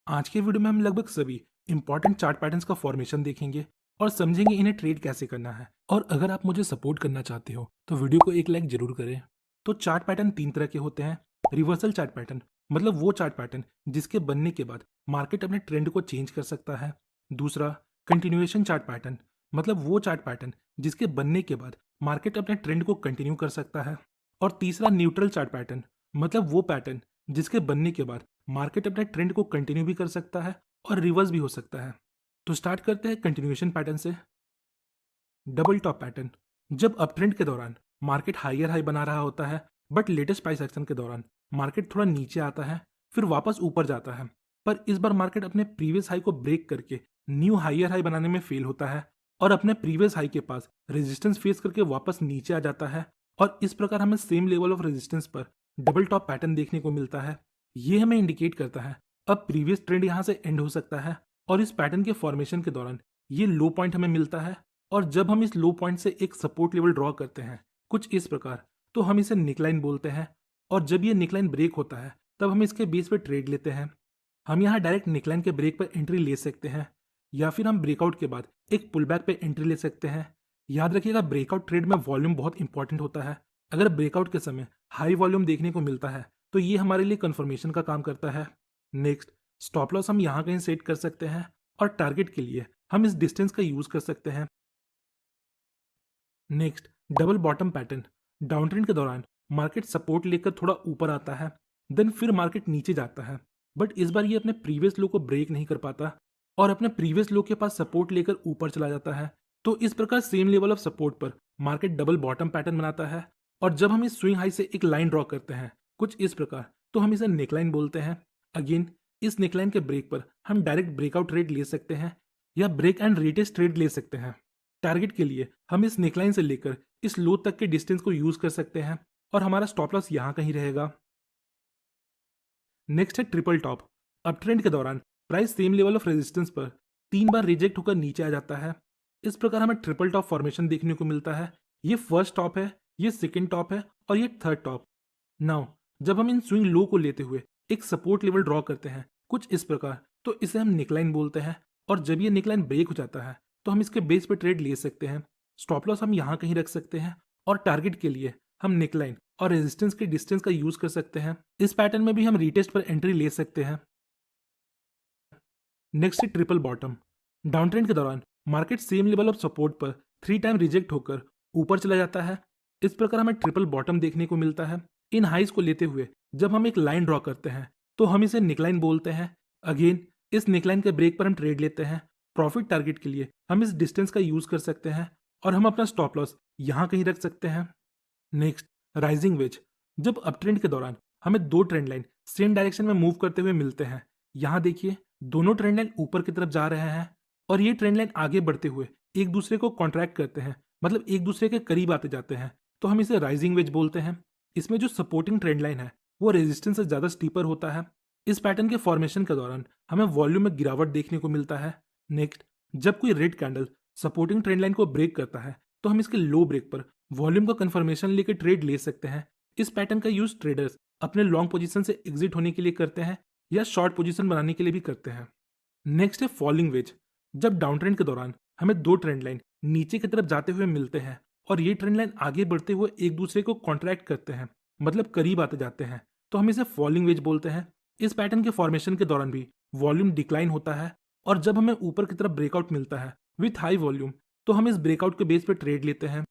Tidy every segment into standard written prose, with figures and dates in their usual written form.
आज के वीडियो में हम लगभग सभी इंपॉर्टेंट चार्ट पैटर्न्स का फॉर्मेशन देखेंगे और समझेंगे इन्हें ट्रेड कैसे करना है। और अगर आप मुझे सपोर्ट करना चाहते हो तो वीडियो को एक लाइक जरूर करें। तो चार्ट पैटर्न तीन तरह के होते हैं। रिवर्सल चार्ट पैटर्न मतलब वो चार्ट पैटर्न जिसके बनने के बाद मार्केट अपने ट्रेंड को चेंज कर सकता है। दूसरा, कंटिन्यूएशन चार्ट पैटर्न मतलब वो चार्ट पैटर्न जिसके बनने के बाद मार्केट अपने ट्रेंड को कंटिन्यू कर सकता है। और तीसरा, न्यूट्रल चार्ट पैटर्न मतलब वो पैटर्न जिसके बनने के बाद मार्केट अपने ट्रेंड को कंटिन्यू भी कर सकता है और रिवर्स भी हो सकता है। तो स्टार्ट करते हैं कंटिन्यूएशन पैटर्न से। डबल टॉप पैटर्न, जब अप ट्रेंड के दौरान मार्केट हायर हाई बना रहा होता है बट लेटेस्ट प्राइस एक्शन के दौरान मार्केट थोड़ा नीचे आता है फिर वापस ऊपर जाता है, पर इस बार मार्केट अपने प्रीवियस हाई को ब्रेक करके न्यू हायर हाई बनाने में फेल होता है और अपने प्रीवियस हाई के पास रेजिस्टेंस फेस करके वापस नीचे आ जाता है। और इस प्रकार हमें सेम लेवल ऑफ रेजिस्टेंस पर डबल टॉप पैटर्न देखने को मिलता है। ये हमें इंडिकेट करता है अब प्रीवियस ट्रेंड यहाँ से एंड हो सकता है और इस पैटर्न के फॉर्मेशन के दौरान ये लो पॉइंट हमें मिलता है। और जब हम इस लो पॉइंट से एक सपोर्ट लेवल ड्रॉ करते हैं कुछ इस प्रकार, तो हम इसे निकलाइन बोलते हैं। और जब ये निकलाइन ब्रेक होता है तब हम इसके बेस पर ट्रेड लेते हैं। हम यहाँ डायरेक्ट निकलाइन के ब्रेक पर एंट्री ले सकते हैं या फिर हम ब्रेकआउट के बाद एक पुल बैक पे एंट्री ले सकते हैं। याद रखिएगा ब्रेकआउट ट्रेड में वॉल्यूम बहुत इंपॉर्टेंट होता है। अगर ब्रेकआउट के समय हाई वॉल्यूम देखने को मिलता है तो ये हमारे लिए कंफर्मेशन का काम करता है। नेक्स्ट, स्टॉप लॉस हम यहाँ कहीं सेट कर सकते हैं और टारगेट के लिए हम इस डिस्टेंस का यूज कर सकते हैं। Next, double bottom pattern, down trend के दौरान मार्केट सपोर्ट लेकर थोड़ा ऊपर आता है देन फिर मार्केट नीचे जाता है, बट इस बार ये अपने प्रीवियस लो को ब्रेक नहीं कर पाता और अपने प्रीवियस लो के पास सपोर्ट लेकर ऊपर चला जाता है। तो इस प्रकार सेम लेवल ऑफ सपोर्ट पर मार्केट डबल बॉटम पैटर्न बनाता है। और जब हम इस स्विंग हाई से एक लाइन ड्रॉ करते हैं कुछ इस प्रकार, तो हम इसे नेकलाइन बोलते हैं। अगेन, इस नेकलाइन के ब्रेक पर हम डायरेक्ट ब्रेकआउट ट्रेड ले सकते हैं या ब्रेक एंड रीटेस्ट ट्रेड ले सकते हैं। टारगेट के लिए हम इस नेकलाइन से लेकर इस लो तक के डिस्टेंस को यूज कर सकते हैं और हमारा स्टॉप लॉस यहां कहीं रहेगा। नेक्स्ट है ट्रिपल टॉप। अप ट्रेंड के दौरान price same level of resistance पर तीन बार रिजेक्ट होकर नीचे आ जाता है। इस प्रकार हमें ट्रिपल टॉप फॉर्मेशन देखने को मिलता है। ये फर्स्ट टॉप है, ये सेकंड टॉप है और ये थर्ड टॉप। नाउ जब हम इन स्विंग लो को लेते हुए एक सपोर्ट लेवल ड्रॉ करते हैं कुछ इस प्रकार, तो इसे हम निकलाइन बोलते हैं। और जब ये निकलाइन ब्रेक हो जाता है तो हम इसके बेस पे ट्रेड ले सकते हैं। स्टॉप लॉस हम यहाँ कहीं रख सकते हैं और टारगेट के लिए हम निकलाइन और रेजिस्टेंस के डिस्टेंस का यूज कर सकते हैं। इस पैटर्न में भी हम रीटेस्ट पर एंट्री ले सकते हैं। नेक्स्ट है ट्रिपल बॉटम। डाउन ट्रेंड के दौरान market same level of support पर थ्री टाइम रिजेक्ट होकर ऊपर चला जाता है। इस प्रकार हमें ट्रिपल बॉटम देखने को मिलता है। इन हाइज को लेते हुए जब हम एक लाइन ड्रॉ करते हैं तो हम इसे निकलाइन बोलते हैं। अगेन, इस निकलाइन के ब्रेक पर हम ट्रेड लेते हैं। प्रॉफिट टारगेट के लिए हम इस डिस्टेंस का यूज कर सकते हैं और हम अपना स्टॉप लॉस यहाँ कहीं रख सकते हैं। Next, rising veg. जब अप ट्रेंड के दौरान हमें दो ट्रेंड लाइन सेम डायरेक्शन में मूव करते हुए मिलते हैं। यहाँ देखिए दोनों ट्रेंड लाइन ऊपर की तरफ जा रहे हैं और ये ट्रेंड लाइन आगे बढ़ते हुए एक दूसरे को कॉन्ट्रैक्ट करते हैं, मतलब एक दूसरे के करीब आते जाते हैं। तो हम इसे राइजिंग वेज बोलते हैं। इसमें जो सपोर्टिंग ट्रेंड लाइन है वो रेजिस्टेंस से ज़्यादा स्टीपर होता है। इस पैटर्न के फॉर्मेशन के दौरान हमें वॉल्यूम में गिरावट देखने को मिलता है। नेक्स्ट, जब कोई red candle supporting trend line को ब्रेक करता है तो हम इसके लो ब्रेक पर वॉल्यूम का कंफर्मेशन लेकर ट्रेड ले सकते हैं। इस पैटर्न का यूज ट्रेडर्स अपने लॉन्ग पोजीशन से एग्जिट होने के लिए करते हैं या शॉर्ट पोजीशन बनाने के लिए भी करते हैं। नेक्स्ट है फॉलिंग वेज। जब डाउन ट्रेंड के दौरान हमें दो ट्रेंड लाइन नीचे की तरफ जाते हुए मिलते हैं और ये ट्रेंड लाइन आगे बढ़ते हुए एक दूसरे को कॉन्ट्रैक्ट करते हैं, मतलब करीब आते जाते हैं, तो हम इसे फॉलिंग वेज बोलते हैं। इस पैटर्न के फॉर्मेशन के दौरान भी वॉल्यूम डिक्लाइन होता है और जब हमें ऊपर की तरफ ब्रेकआउट मिलता है विथ हाई वॉल्यूम, तो हम इस ब्रेकआउट के बेस पे ट्रेड लेते हैं।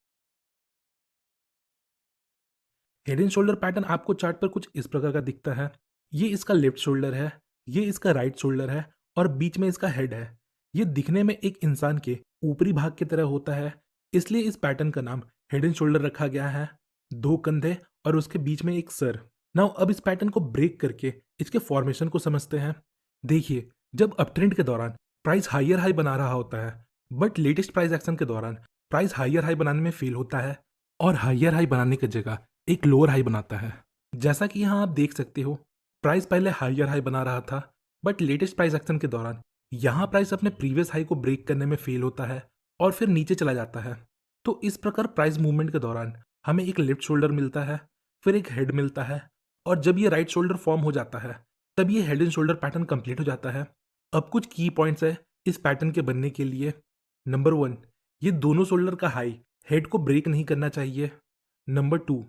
हेड एंड शोल्डर पैटर्न आपको चार्ट पर कुछ इस प्रकार का दिखता है। ये इसका लेफ्ट शोल्डर है, ये इसका राइट शोल्डर है और बीच में इसका हेड है। ये दिखने में एक इंसान के ऊपरी भाग की तरह होता है, इसलिए इस पैटर्न का नाम हेड एंड शोल्डर रखा गया है। दो कंधे और उसके बीच में एक सर। नाउ अब इस पैटर्न को ब्रेक करके इसके फॉर्मेशन को समझते हैं। देखिए, जब अपट्रेंड के दौरान प्राइस हायर हाई बना रहा होता है बट लेटेस्ट प्राइस एक्शन के दौरान प्राइस हायर हाई बनाने में फेल होता है और हायर हाई बनाने की जगह एक लोअर हाई बनाता है। जैसा कि यहाँ आप देख सकते हो, प्राइस पहले हायर हाई बना रहा था बट लेटेस्ट प्राइस एक्शन के दौरान यहाँ प्राइस अपने प्रीवियस हाई को ब्रेक करने में फेल होता है और फिर नीचे चला जाता है। तो इस प्रकार प्राइस मूवमेंट के दौरान हमें एक लेफ्ट शोल्डर मिलता है, फिर एक हेड मिलता है और जब ये राइट शोल्डर फॉर्म हो जाता है तब ये head and shoulder pattern complete हो जाता है। अब कुछ की पॉइंट्स है इस पैटर्न के बनने के लिए। नंबर 1, ये दोनों शोल्डर का हाई हेड को ब्रेक नहीं करना चाहिए। नंबर 2,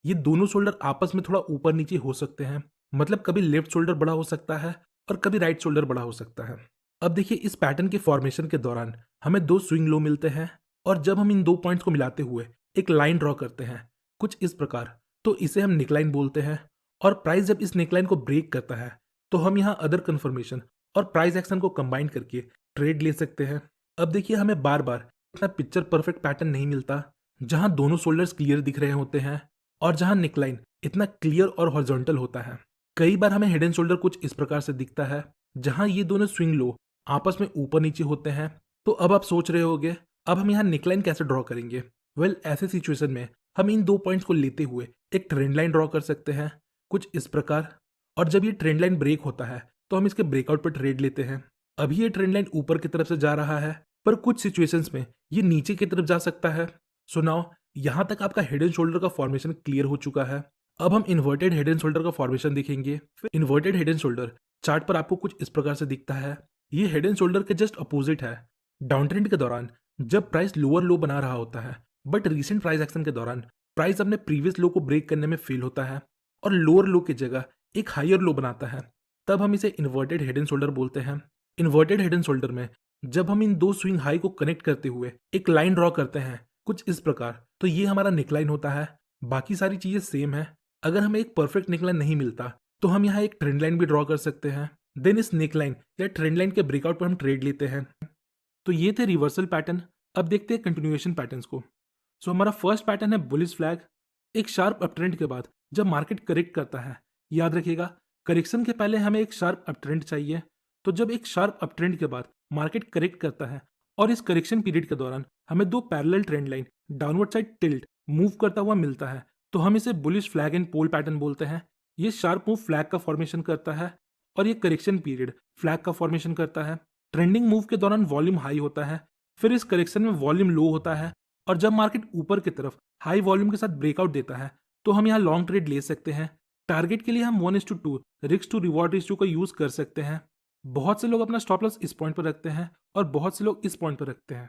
ये दोनों शोल्डर आपस में थोड़ा ऊपर नीचे हो सकते हैं, मतलब कभी लेफ्ट शोल्डर बड़ा हो सकता है और कभी राइट शोल्डर बड़ा हो सकता है। अब देखिए इस पैटर्न के फॉर्मेशन के दौरान हमें दो स्विंग लो मिलते हैं, और जब हम इन दो पॉइंट्स को मिलाते हुए एक लाइन ड्रॉ करते हैं कुछ इस प्रकार, तो इसे हम नेकलाइन बोलते हैं। और प्राइस जब इस नेकलाइन को ब्रेक करता है तो हम यहाँ अदर कन्फर्मेशन और प्राइस एक्शन को कंबाइन करके ट्रेड ले सकते हैं। अब देखिए हमें बार बार इतना पिक्चर परफेक्ट पैटर्न नहीं मिलता जहां दोनों शोल्डर्स क्लियर दिख रहे होते हैं और जहां नेकलाइन इतना क्लियर और हॉरिजॉन्टल होता है। कई बार हमें हेड एंड शोल्डर कुछ इस प्रकार से दिखता है जहां ये दोनों स्विंग लो आपस में ऊपर नीचे होते हैं। तो अब आप सोच रहे होगे अब हम यहाँ नेकलाइन कैसे ड्रॉ करेंगे। वेल, ऐसे सिचुएशन में हम इन दो पॉइंट्स को लेते हुए एक ट्रेंड लाइन ड्रॉ कर सकते हैं कुछ इस प्रकार। और जब ये ट्रेंड लाइन ब्रेक होता है तो हम इसके ब्रेकआउट पर ट्रेड लेते हैं। अभी ये ट्रेंड लाइन ऊपर की तरफ से जा रहा है, पर कुछ सिचुएशंस में ये नीचे की तरफ जा सकता है। सो नाउ यहाँ तक आपका हेड एंड शोल्डर का फॉर्मेशन क्लियर हो चुका है। अब हम इन्वर्टेड हेड एंड शोल्डर का फॉर्मेशन देखेंगे। फिर inverted head and shoulder chart पर आपको कुछ इस प्रकार से दिखता है। ये हेड एंड शोल्डर के जस्ट अपोजिट है। डाउन ट्रेंड के दौरान जब प्राइस लोअर लो बना रहा होता है, बट रीसेंट प्राइस एक्शन के दौरान प्राइस अपने प्रीवियस लो को ब्रेक करने में फेल होता है और लोअर लो की जगह एक हायर लो बनाता है, तब हम इसे इन्वर्टेड हेड एंड शोल्डर बोलते हैं। इन्वर्टेड हेड एंड शोल्डर में जब हम इन दो स्विंग हाई को कनेक्ट करते हुए एक लाइन ड्रॉ करते हैं कुछ इस प्रकार, तो ये हमारा नेकलाइन होता है। बाकी सारी चीजें सेम है। अगर हमें एक परफेक्ट नेकलाइन नहीं मिलता तो हम यहाँ एक ट्रेंड लाइन भी ड्रॉ कर सकते हैं। देन इस नेकलाइन या ट्रेंड लाइन के ब्रेकआउट पर हम ट्रेड लेते हैं। तो ये थे रिवर्सल पैटर्न। अब देखते हैं कंटिन्यूएशन पैटर्न्स को। सो हमारा फर्स्ट पैटर्न है बुलिश फ्लैग। एक शार्प अपट्रेंड के बाद जब मार्केट करेक्ट करता है, याद रखिएगा करेक्शन के पहले हमें एक शार्प अपट्रेंड चाहिए। तो जब एक शार्प अपट्रेंड के बाद मार्केट करेक्ट करता है और इस करेक्शन पीरियड के दौरान हमें दो parallel trend line downward side tilt move करता हुआ मिलता है, तो हम इसे bullish flag and pole pattern बोलते हैं। ये शार्प मूव फ्लैग का फॉर्मेशन करता है और ये करेक्शन पीरियड फ्लैग का फॉर्मेशन करता है। ट्रेंडिंग मूव के दौरान वॉल्यूम हाई होता है, फिर इस करेक्शन में वॉल्यूम लो होता है, और जब मार्केट ऊपर की तरफ हाई वॉल्यूम के साथ ब्रेकआउट देता है तो हम यहाँ लॉन्ग ट्रेड ले सकते हैं। टारगेट के लिए हम 1:2 रिस्क टू रिवॉर्ड रेशियो का यूज कर सकते हैं। बहुत से लोग अपना स्टॉप लॉस इस पॉइंट पर रखते हैं और बहुत से लोग इस पॉइंट पर रखते हैं।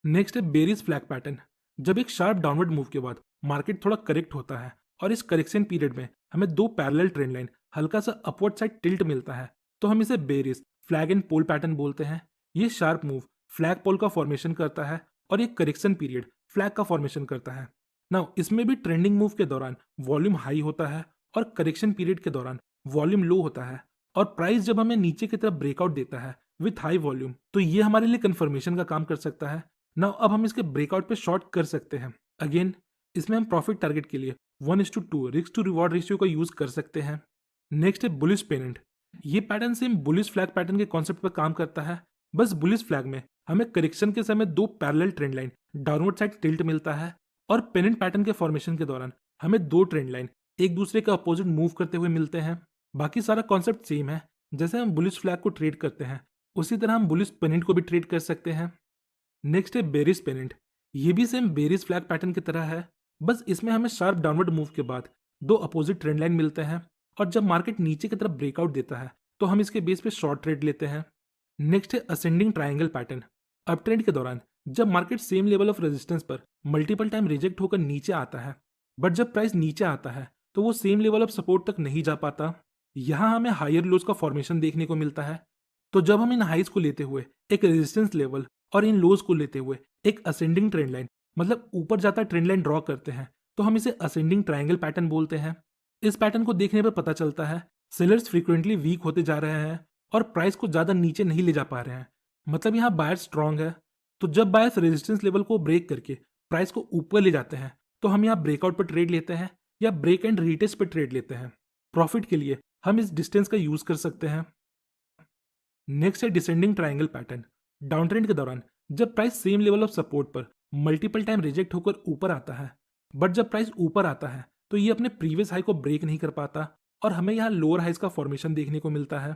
नेक्स्ट है बेरिस फ्लैग पैटर्न। जब एक शार्प डाउनवर्ड मूव के बाद मार्केट थोड़ा करेक्ट होता है और इस करेक्शन पीरियड में हमें दो पैरेलल ट्रेंड लाइन हल्का सा अपवर्ड साइड टिल्ट मिलता है, तो हम इसे bearish flag and pole pattern बोलते हैं। ये शार्प मूव फ्लैग पोल का फॉर्मेशन करता है और ये करेक्शन पीरियड फ्लैग का फॉर्मेशन करता है। नाउ इसमें भी ट्रेंडिंग मूव के दौरान वॉल्यूम हाई होता है और करेक्शन पीरियड के दौरान वॉल्यूम लो होता है, और प्राइस जब हमें नीचे की तरफ ब्रेकआउट देता है विथ हाई वॉल्यूम, तो ये हमारे लिए कंफर्मेशन का काम कर सकता है। नाउ अब हम इसके ब्रेकआउट पे शॉर्ट कर सकते हैं। अगेन इसमें हम प्रॉफिट टारगेट के लिए 1:2 रिस्क टू रिवॉर्ड रेशियो का यूज कर सकते हैं। नेक्स्ट है बुलिश पेनेंट। ये pattern same bullish flag pattern के कॉन्सेप्ट पर काम करता है, बस बुलिश फ्लैग में हमें करेक्शन के समय दो parallel trend line downward side tilt मिलता है, और पेनेंट पैटर्न के फॉर्मेशन के दौरान हमें दो ट्रेंड लाइन एक दूसरे के अपोजिट मूव करते हुए मिलते हैं। बाकी सारा कॉन्सेप्ट सेम है। जैसे हम बुलिश फ्लैग को ट्रेड करते हैं उसी तरह हम बुलिश पेनेंट को भी ट्रेड कर सकते हैं। नेक्स्ट है बेरिस पेनेंट। ये भी सेम बेरिस फ्लैग पैटर्न की तरह है, बस इसमें हमें शार्प डाउनवर्ड मूव के बाद दो अपोजिट ट्रेंड लाइन मिलते हैं, और जब मार्केट नीचे की तरफ ब्रेकआउट देता है तो हम इसके बेस पे शॉर्ट ट्रेड लेते हैं। नेक्स्ट है ascending triangle pattern. Up trend के दौरान जब market same level of resistance पर मल्टीपल टाइम रिजेक्ट होकर नीचे आता है, बट जब प्राइस नीचे आता है तो वो सेम लेवल ऑफ सपोर्ट तक नहीं जा पाता। यहाँ हमें हायर लोज का फॉर्मेशन देखने को मिलता है। तो जब हम इन हाइज को लेते हुए एक रेजिस्टेंस लेवल और इन लोज को लेते हुए एक असेंडिंग ट्रेंड लाइन मतलब ऊपर जाता ट्रेंड लाइन ड्रॉ करते हैं, तो हम इसे असेंडिंग ट्रायंगल पैटर्न बोलते हैं। इस पैटर्न को देखने पर पता चलता है सेलर्स फ्रीक्वेंटली वीक होते जा रहे हैं और प्राइस को ज्यादा नीचे नहीं ले जा पा रहे हैं, मतलब यहाँ बायर स्ट्रांग है। तो जब बायर्स रेजिस्टेंस लेवल को ब्रेक करके प्राइस को ऊपर ले जाते हैं तो हम यहाँ ब्रेकआउट पर ट्रेड लेते हैं या ब्रेक एंड रीटेस्ट पर ट्रेड लेते हैं। प्रॉफिट के लिए हम इस डिस्टेंस का यूज कर सकते हैं। नेक्स्ट है descending triangle pattern. Down trend के दौरान जब price same level of support पर मल्टीपल टाइम रिजेक्ट होकर ऊपर आता है, बट जब प्राइस ऊपर आता है तो ये अपने प्रीवियस हाई को ब्रेक नहीं कर पाता और हमें यहाँ लोअर हाइज का फॉर्मेशन देखने को मिलता है,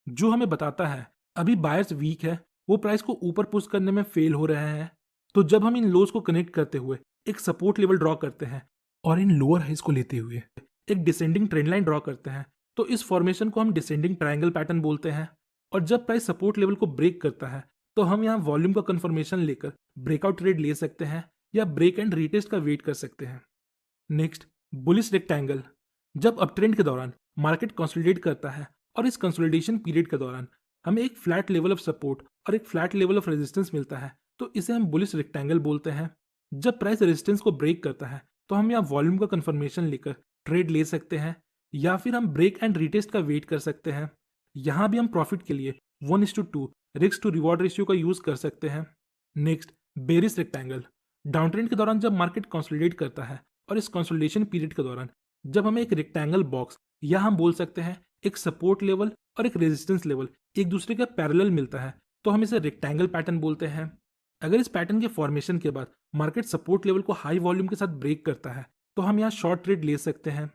जो हमें बताता है अभी बायर्स वीक है, वो प्राइस को ऊपर पुश करने में फेल हो रहे हैं। तो जब हम इन लोज को कनेक्ट करते हुए एक सपोर्ट लेवल ड्रॉ करते हैं और इन लोअर हाइज को लेते हुए एक डिसेंडिंग ट्रेंड लाइन ड्रॉ करते हैं तो इस फॉर्मेशन को हम डिसेंडिंग ट्रायंगल पैटर्न बोलते हैं। और जब प्राइस सपोर्ट लेवल को ब्रेक करता है तो हम यहाँ वॉल्यूम का कंफर्मेशन लेकर ब्रेकआउट ट्रेड ले सकते हैं या ब्रेक एंड रीटेस्ट का वेट कर सकते हैं। Next, bullish rectangle. जब अपट्रेंड के दौरान मार्केट कंसोलिडेट करता है और इस कंसोलिडेशन पीरियड के दौरान हमें एक फ्लैट लेवल ऑफ सपोर्ट और एक फ्लैट लेवल ऑफ रेजिस्टेंस मिलता है तो इसे हम बुलिश रेक्टेंगल बोलते हैं। जब प्राइस रेजिस्टेंस को ब्रेक करता है तो हम यहाँ वॉल्यूम का कंफर्मेशन लेकर ट्रेड ले सकते हैं या फिर हम ब्रेक एंड रीटेस्ट का वेट कर सकते हैं। यहाँ भी हम प्रॉफिट के लिए 1:2 रिस्क टू रिवॉर्ड रेशियो का यूज कर सकते हैं। Next, bearish rectangle. Down trend के दौरान जब मार्केट कंसोलिडेट करता है और इस कंसोलिडेशन पीरियड के दौरान जब हमें एक रेक्टेंगल बॉक्स या हम बोल सकते हैं एक सपोर्ट लेवल और एक रेजिस्टेंस लेवल एक दूसरे के पैरेलल मिलता है तो हम इसे रेक्टेंगल पैटर्न बोलते हैं। अगर इस पैटर्न के फॉर्मेशन के बाद मार्केट सपोर्ट लेवल को हाई वॉल्यूम के साथ ब्रेक करता है तो हम यहाँ शॉर्ट ट्रेड ले सकते हैं।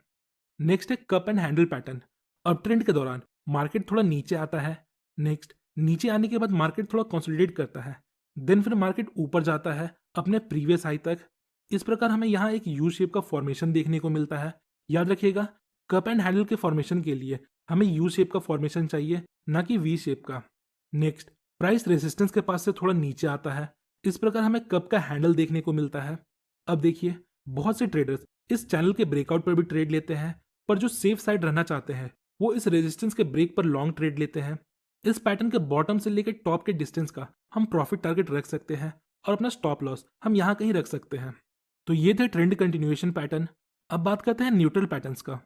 नेक्स्ट है cup and handle pattern. Up trend के दौरान मार्केट थोड़ा नीचे आता है, नेक्स्ट नीचे आने के बाद मार्केट थोड़ा कंसोलिडेट करता है, देन फिर मार्केट ऊपर जाता है अपने प्रीवियस हाई तक। इस प्रकार हमें यहाँ एक यू शेप का फॉर्मेशन देखने को मिलता है। याद रखिएगा, कप एंड हैंडल के फॉर्मेशन के लिए हमें यू शेप का फॉर्मेशन चाहिए, ना कि वी शेप का। नेक्स्ट, प्राइस रेजिस्टेंस के पास से थोड़ा नीचे आता है, इस प्रकार हमें कप का हैंडल देखने को मिलता है। अब देखिए, बहुत से ट्रेडर्स इस चैनल के ब्रेकआउट पर भी ट्रेड लेते हैं, पर जो सेफ साइड रहना चाहते हैं वो इस रेजिस्टेंस के ब्रेक पर लॉन्ग ट्रेड लेते हैं। इस पैटर्न के बॉटम से लेकर टॉप के डिस्टेंस का हम प्रॉफिट टारगेट रख सकते हैं और अपना स्टॉप लॉस हम यहाँ कहीं रख सकते हैं। तो ये थे ट्रेंड कंटिन्यूएशन पैटर्न। अब बात करते हैं न्यूट्रल पैटर्न्स का।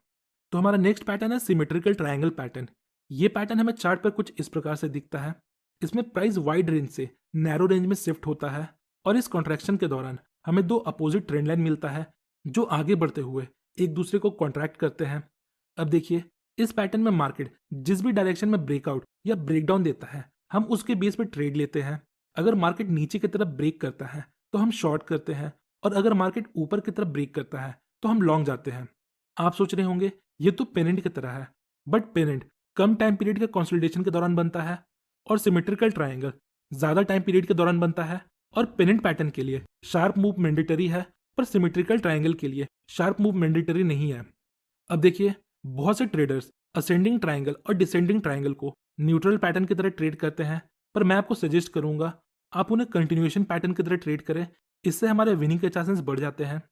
तो हमारा नेक्स्ट पैटर्न है सिमेट्रिकल ट्रायंगल पैटर्न। ये पैटर्न हमें चार्ट पर कुछ इस प्रकार से दिखता है। इसमें प्राइस वाइड रेंज से नैरो रेंज में शिफ्ट होता है और इस कॉन्ट्रैक्शन के दौरान हमें दो अपोजिट ट्रेंड लाइन मिलता है जो आगे बढ़ते हुए एक दूसरे को कॉन्ट्रैक्ट करते हैं। अब देखिए, इस पैटर्न में मार्केट जिस भी डायरेक्शन में ब्रेकआउट या ब्रेकडाउन देता है हम उसके बेस पर ट्रेड लेते हैं। अगर मार्केट नीचे की तरफ ब्रेक करता है तो हम शॉर्ट करते हैं और अगर मार्केट ऊपर की तरफ ब्रेक करता है तो हम लॉन्ग जाते हैं। आप सोच रहे होंगे ये तो पेनेंट की तरह है, but pennant come time period के कंसोलिडेशन के दौरान बनता है और सिमेट्रिकल ट्रायंगल ज्यादा टाइम पीरियड के दौरान बनता है। और पेनेंट पैटर्न के लिए शार्प मूव मैंडेटरी है, पर सिमेट्रिकल ट्रायंगल के लिए शार्प मूव मैंडेटरी नहीं है। अब देखिए, बहुत से ट्रेडर्स असेंडिंग ट्रायंगल और डिसेंडिंग ट्रायंगल को न्यूट्रल पैटर्न की तरह ट्रेड करते हैं, पर मैं आपको सजेस्ट करूंगा आप उन्हें कंटिन्यूएशन पैटर्न की तरह ट्रेड करें। इससे हमारे विनिंग के चांसेस बढ़ जाते हैं।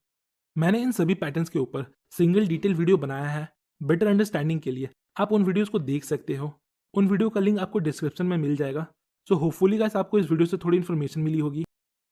मैंने इन सभी पैटर्न्स के ऊपर सिंगल डिटेल वीडियो बनाया है। बेटर अंडरस्टैंडिंग के लिए आप उन वीडियोस को देख सकते हो। उन वीडियो का लिंक आपको डिस्क्रिप्शन में मिल जाएगा। सो होपफुली गाइस आपको इस वीडियो से थोड़ी इन्फॉर्मेशन मिली होगी।